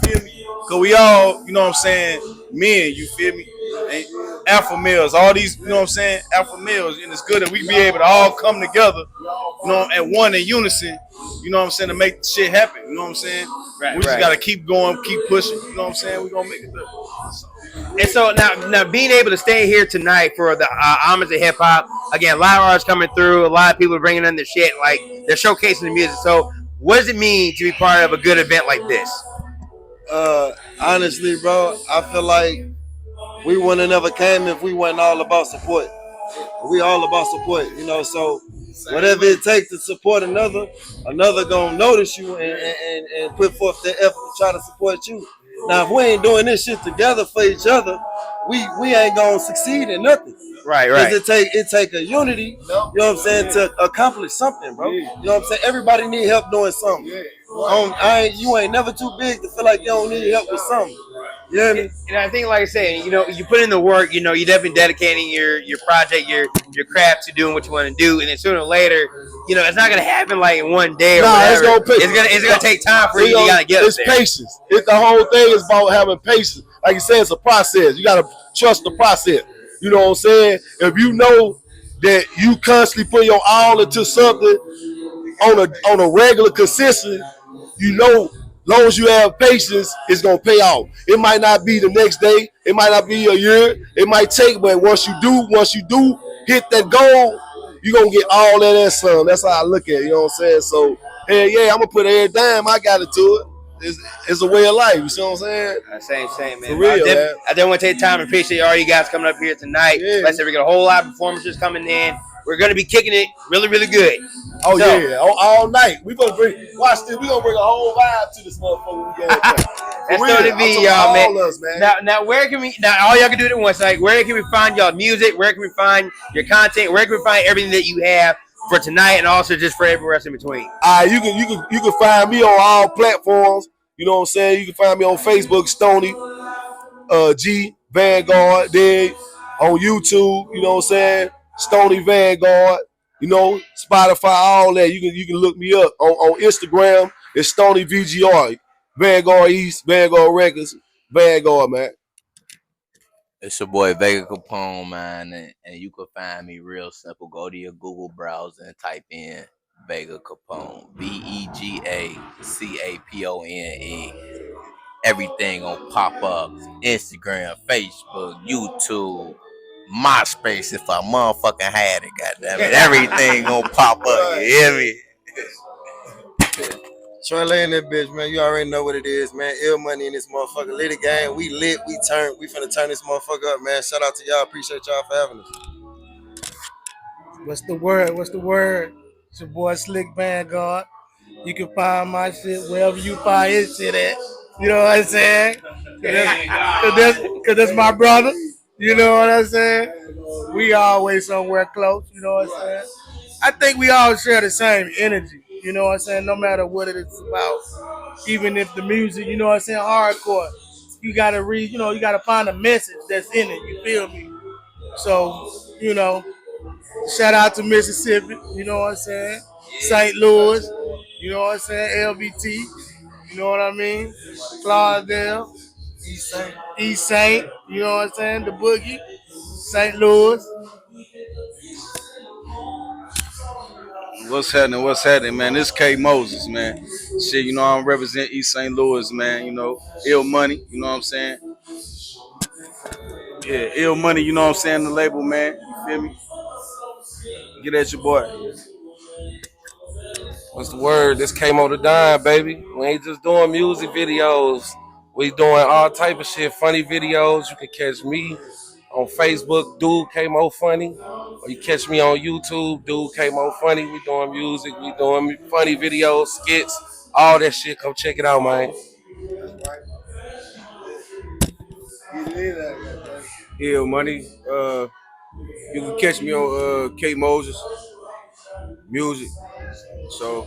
Feel me? Cause we all, you know what I'm saying, men, you feel me? And alpha males, all these, you know what I'm saying, alpha males, and it's good that we be able to all come together, you know, at one in unison, you know what I'm saying, to make shit happen, you know what I'm saying? Right, we just gotta keep going, keep pushing, you know what I'm saying? We gonna make it there. And so now being able to stay here tonight for the Homage of Hip Hop, again, a lot of artists coming through, a lot of people bringing in their shit, like they're showcasing the music. So, what does it mean to be part of a good event like this? Honestly, bro, I feel like we wouldn't have never came if we wasn't all about support. We all about support, you know. So whatever it takes to support another gonna notice you and put forth the effort to try to support you. Now, if we ain't doing this shit together for each other, we ain't gonna succeed in nothing. Right. Because it take a unity, you know what I'm saying, to accomplish something, bro. You know what I'm saying? Everybody need help doing something. You ain't never too big to feel like you don't need help with something. You know what I mean? And I think, like I said, you know, you put in the work. You know, you're definitely dedicating your project, your craft to doing what you want to do, and then sooner or later, you know, it's not gonna happen like in one day or whatever. It's gonna take time for you. You gotta get it's up there. patience. The whole thing is about having patience. Like you said, it's a process. You gotta trust the process. You know what I'm saying? If you know that you constantly put your all into something on a regular, consistent, you know, long as you have patience, it's gonna pay off. It might not be the next day, it might not be a year, it might take, but once you do hit that goal, you're gonna get all that and some. That's how I look at it, you know what I'm saying? So, hey, yeah, I'm gonna put every dime I got into it. It's a way of life, you see what I'm saying? Same, man. For real, man. I definitely want to take time and appreciate all you guys coming up here tonight. Yeah. Like I said, we got a whole lot of performances coming in. We're gonna be kicking it really, really good. Oh, so, yeah, all night. Watch this. We gonna bring a whole vibe to this motherfucker. That's going to be y'all, man. Now, where can we? Now, all y'all can do it at once. Like, where can we find y'all music? Where can we find your content? Where can we find everything that you have for tonight, and also just for everywhere else in between? You can find me on all platforms. You know what I'm saying? You can find me on Facebook, Stony G Vanguard. Then on YouTube, you know what I'm saying? Stony Vanguard. You know, Spotify, all that. You can look me up on Instagram. It's Stony VGR, Vanguard East, Vanguard Records, Vanguard, man. It's your boy Vega Capone, man, and you can find me real simple. Go to your Google browser and type in Vega Capone, VEGACAPONE. Everything gonna pop up. Instagram, Facebook, YouTube, MySpace. If I motherfucking had it, goddamn it, everything gonna pop up. You hear me? Troy Lay in that bitch, man. You already know what it is, man. Ill money in this motherfucker. Lit game. We lit. We finna turn this motherfucker up, man. Shout out to y'all. Appreciate y'all for having us. What's the word? It's your boy Slick Vanguard. You can find my shit wherever you find his shit at. You know what I'm saying? Cause that's my brother. You know what I'm saying? We always somewhere close. You know what I'm saying? I think we all share the same energy. You know what I'm saying? No matter what it's about. Even if the music, you know what I'm saying, hardcore. You gotta read, you know, you gotta find a message that's in it. You feel me? So, you know, shout out to Mississippi, you know what I'm saying? St. Louis, you know what I'm saying? LBT, you know what I mean? Clarksdale, East Saint, you know what I'm saying? The Boogie, St. Louis. What's happening, man? This K Moses, man. Shit, you know, I represent East St. Louis, man. You know, Ill Money, you know what I'm saying? Yeah, Ill Money, you know what I'm saying? The label, man. You feel me? Get at your boy. What's the word? This came on the dime, baby. We ain't just doing music videos. We doing all type of shit, funny videos. You can catch me on Facebook, Dude K-Mo Funny. Or you catch me on YouTube, Dude K-Mo Funny. We doing music, we doing funny videos, skits, all that shit. Come check it out, man. Yeah, money. You can catch me on K Moses music. So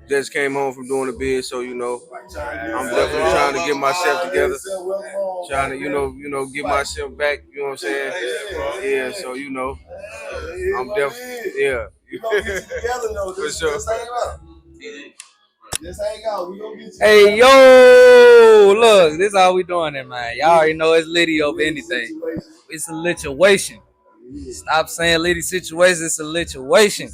just came home from doing a bid, so I'm definitely trying to get myself together, trying to get myself back. You know what I'm saying? Yeah. So I'm definitely yeah. For sure. Hey yo, look, this is how we doing it, man. Y'all already know it's litty over anything. It's a lituation. Stop saying litty situation. It's a lituation.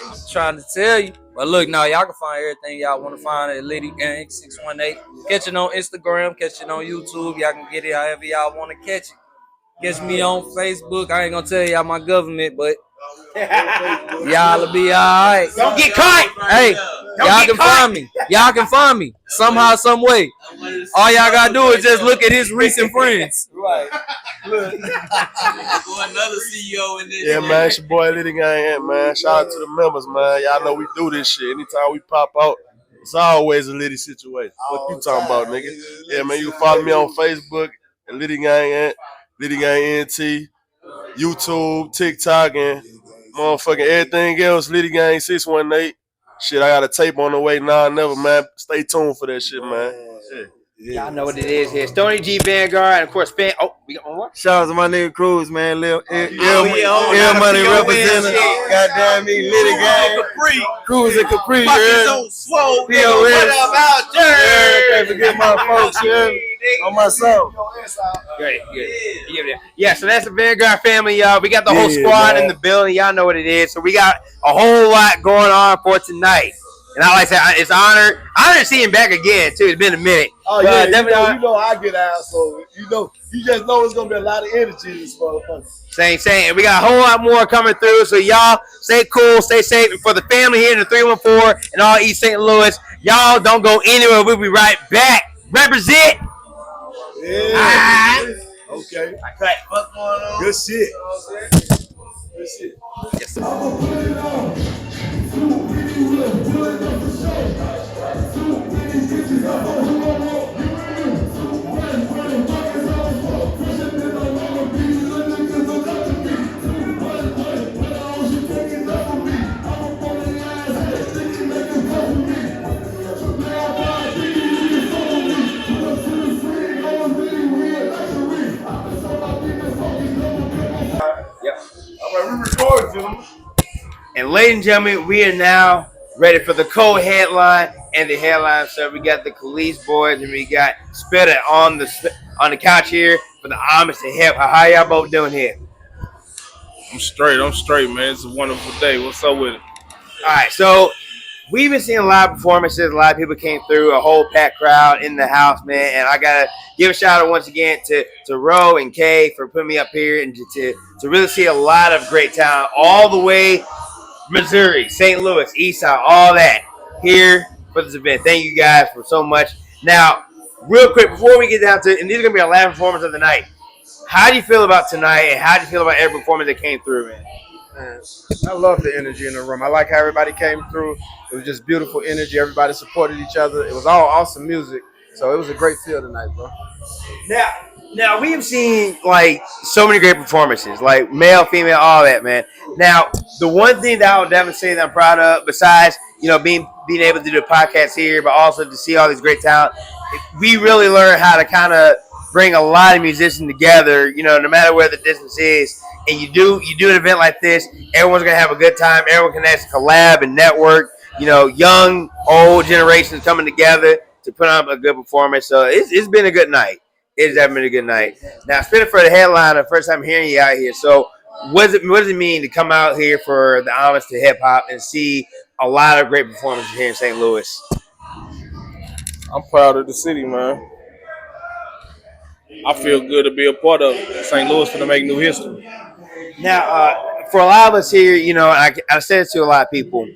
I'm trying to tell you. But look, now y'all can find everything y'all want to find at Litty Gang 618. Catch it on Instagram, catch it on YouTube. Y'all can get it however y'all want to catch it. Catch me on Facebook. I ain't gonna tell y'all my government, but y'all'll be alright. Don't get caught. Hey, y'all can find me. Y'all can find me somehow, some way. All y'all gotta do is just look at his recent friends. Right. Look. Another CEO in this. Yeah, man, it's your boy Litty Gang, man. Shout out to the members, man. Y'all know we do this shit. Anytime we pop out, it's always a litty situation. What you talking about, nigga? Yeah, man, you can follow me on Facebook at Litty Gang, Litty Gang NT, YouTube, TikTok, and motherfucking everything else. Litty Gang 618. Shit, I got a tape on the way now. Never, man. Stay tuned for that shit, man. Shit. Yeah. Y'all know what it is here. Stony G Vanguard, and of course, we got one more. Shout out to my nigga Cruz, man. Money representing. Goddamn me, Litty Gang. Cruz and Capri. So swole. What up out there? Can't forget my folks, yeah. On myself. Great, good. Yeah, so that's the Vanguard family, y'all. We got the whole squad in the building. Y'all know what it is. So we got a whole lot going on for tonight. And I like to say, it's honor to see him back again, too. It's been a minute. Oh, yeah, you know I get out, so you just know it's going to be a lot of energy in this motherfucker. Same. And we got a whole lot more coming through, so y'all stay cool, stay safe. And for the family here in the 314 and all East St. Louis, y'all don't go anywhere. We'll be right back. Represent. Yeah. Okay. I cut. What's going on? Good shit. Good shit. Yes, sir. And ladies and gentlemen, we are now ready for the co-headline and the headline. So we got the CaliceBoyz and we got Spitter on the couch here for the Homage to Hip. How y'all both doing here? I'm straight, man. It's a wonderful day. What's up with it? All right, so we've been seeing live performances. A lot of people came through, a whole packed crowd in the house, man. And I gotta give a shout out once again to Ro and Kay for putting me up here and to really see a lot of great talent all the way Missouri, St. Louis, Eastside, all that here for this event. Thank you guys for so much. Now, real quick, before we get down to, and these are going to be our last performance of the night, how do you feel about tonight and how do you feel about every performance that came through, man? I love the energy in the room. I like how everybody came through. It was just beautiful energy. Everybody supported each other. It was all awesome music. So it was a great feel tonight, bro. Now we have seen like so many great performances, like male, female, all that, man. Now, the one thing that I would definitely say that I'm proud of, besides being able to do the podcast here, but also to see all these great talent, we really learned how to kind of bring a lot of musicians together. No matter where the distance is, and you do an event like this, everyone's gonna have a good time. Everyone can actually collab and network. Young, old generations coming together to put on a good performance. So it's been a good night. It's definitely a good night. Now, spinning for the headline, the first time hearing you out here. So, what does it mean to come out here for the Homage to Hip Hop and see a lot of great performances here in St. Louis? I'm proud of the city, man. I feel good to be a part of it. St. Louis for to make new history. Now, for a lot of us here, I said it to a lot of people.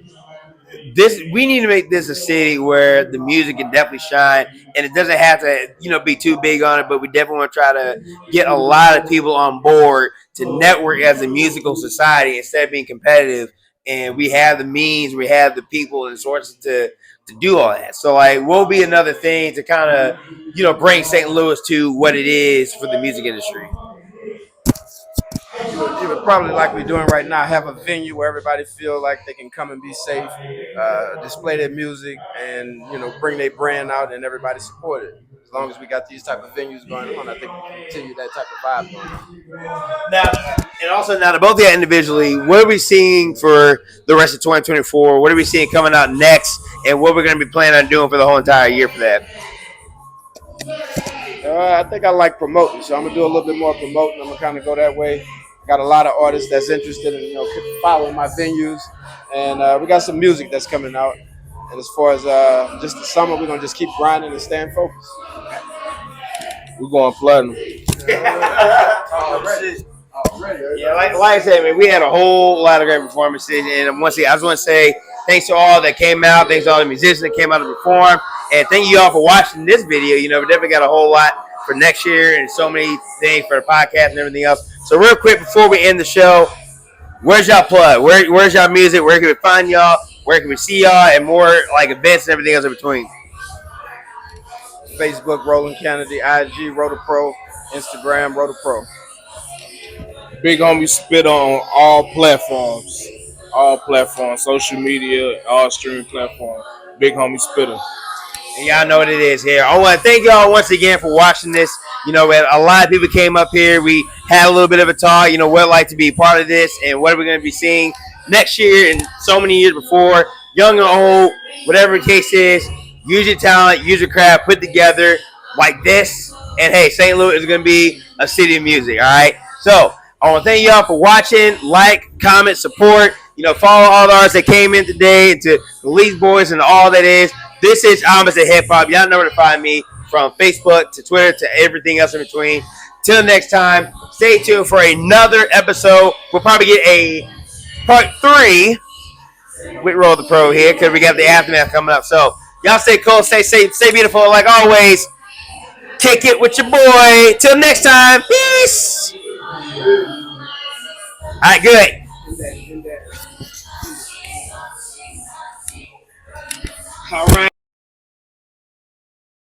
We need to make this a city where the music can definitely shine, and it doesn't have to, be too big on it. But we definitely want to try to get a lot of people on board to network as a musical society instead of being competitive. And we have the means, we have the people and sources to to do all that. So like, what will be another thing to kind of bring St. Louis to what it is for the music industry? You would probably, like we're doing right now, have a venue where everybody feel like they can come and be safe, display their music, and bring their brand out and everybody support it. As long as we got these type of venues going on, I think we can continue that type of vibe going on. Now, and also now to both of you individually, what are we seeing for the rest of 2024? What are we seeing coming out next, and what we're going to be planning on doing for the whole entire year for that? I think I like promoting, so I'm gonna do a little bit more promoting. I'm gonna kind of go that way. Got a lot of artists that's interested in following my venues, and we got some music that's coming out. And as far as just the summer, we're gonna just keep grinding and staying focused. We're going platinum. Yeah, like I said, man, we had a whole lot of great performances, and once again, I just want to say thanks to all that came out, thanks to all the musicians that came out to perform, and thank you all for watching this video. We definitely got a whole lot for next year, and so many things for the podcast and everything else. So real quick before we end the show, where's y'all plug? Where's y'all music? Where can we find y'all? Where can we see y'all? And more like events and everything else in between. Facebook, Roland Kennedy, IG, Rotopro, Instagram, Rotopro. Big Homie Spit on all platforms, social media, all streaming platforms. Big Homie Spitter. And y'all know what it is here. I want to thank y'all once again for watching this. A lot of people came up here. We had a little bit of a talk, what it'd like to be part of this and what are we going to be seeing next year and so many years before, young and old, whatever the case is. Use your talent, use your craft, put together like this. And hey, St. Louis is going to be a city of music, all right? So I want to thank y'all for watching. Like, comment, support. Follow all the artists that came in today, and to CaliceBoyz and all that is. This is Homage at HipHop. Y'all know where to find me, from Facebook to Twitter to everything else in between. Till next time, stay tuned for another episode. We'll probably get a part 3 with Roll the Pro here because we got the aftermath coming up. So y'all stay cool, stay safe, stay beautiful like always. Kick it with your boy. Till next time, peace. All right, good. All right.